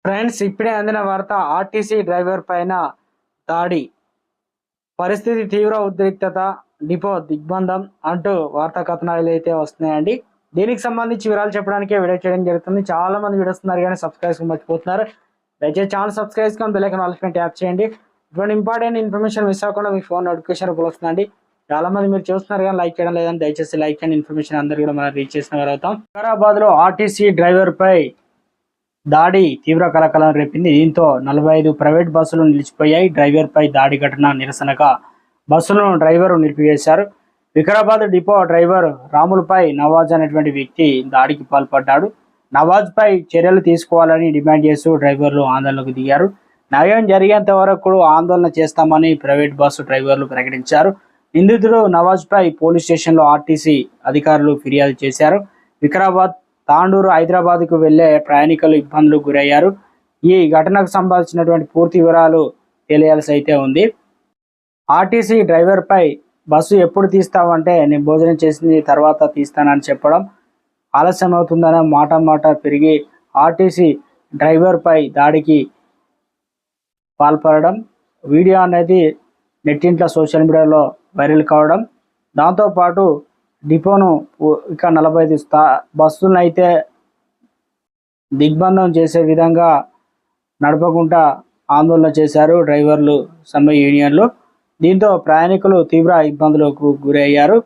Friends, ఇప్పుడే అందిన వార్త. ఆర్టీసీ డ్రైవర్ పైన దాడి, పరిస్థితి తీవ్ర ఉద్రిక్తత, డిపో దిగ్బంధం అంటూ వార్తా కథనాలు అయితే వస్తున్నాయండి. దీనికి సంబంధించి వివరాలు చెప్పడానికే వీడియో చేయడం జరుగుతుంది. చాలా మంది వీడియోస్ ఉన్నారు కానీ సబ్స్క్రైబ్ మర్చిపోతున్నారు. దయచేసి ఛానల్ సబ్స్క్రైబ్ చేసుకొని బెల్ ఐకాన్ ఆల్ ట్యాప్ చేయండి. ఇటువంటి ఇంపార్టెంట్ ఇన్ఫర్మేషన్ మిస్ అవ్వకుండా మీ ఫోన్ నోటిఫికేషన్ వస్తుందండి. చాలా మంది మీరు చూస్తున్నారు కానీ లైక్ చేయడం లేదని, దయచేసి లైక్ చేయండి. ఇన్ఫర్మేషన్ అందరూ కూడా మనం రీచ్ చేసిన వారు అవుతాం. హైదరాబాద్ లో ఆర్టీసీ డ్రైవర్ పై దాడి తీవ్ర కలకలం రేపింది. దీంతో 45 ప్రైవేట్ బస్సులు నిలిచిపోయాయి. డ్రైవర్ పై దాడి ఘటన నిరసనగా బస్సులను డ్రైవర్ నిలిపివేశారు. వికారాబాద్ డిపో డ్రైవర్ రాములపై నవాజ్ అనేటువంటి వ్యక్తి దాడికి పాల్పడ్డాడు. నవాజ్ పై చర్యలు తీసుకోవాలని డిమాండ్ చేస్తూ డ్రైవర్లు ఆందోళనకు దిగారు. న్యాయం జరిగేంత వరకు ఆందోళన చేస్తామని ప్రైవేట్ బస్సు డ్రైవర్లు ప్రకటించారు. నిందితుడు నవాజ్ పై పోలీస్ స్టేషన్లో ఆర్టీసీ అధికారులు ఫిర్యాదు చేశారు. వికారాబాద్, తాండూరు, హైదరాబాద్కు వెళ్లే ప్రయాణికులు ఇబ్బందులకు గురయ్యారు. ఈ ఘటనకు సంబంధించినటువంటి పూర్తి వివరాలు తెలియాల్సి అయితే ఉంది. ఆర్టీసీ డ్రైవర్ పై బస్సు ఎప్పుడు తీస్తావంటే నేను భోజనం చేసింది తర్వాత తీస్తానని చెప్పడం, ఆలస్యం అవుతుందనే మాట పెరిగి ఆర్టీసీ డ్రైవర్ పై దాడికి పాల్పడడం, వీడియో అనేది నెట్టింట్లో సోషల్ మీడియాలో వైరల్ కావడం, దాంతోపాటు డిపోను ఇక 45 బస్సులను అయితే దిగ్బంధం చేసే విధంగా నడపకుండా ఆందోళన చేశారు డ్రైవర్లు సమ్మె యూనియన్లు. దీంతో ప్రయాణికులు తీవ్ర ఇబ్బందులకు గురయ్యారు.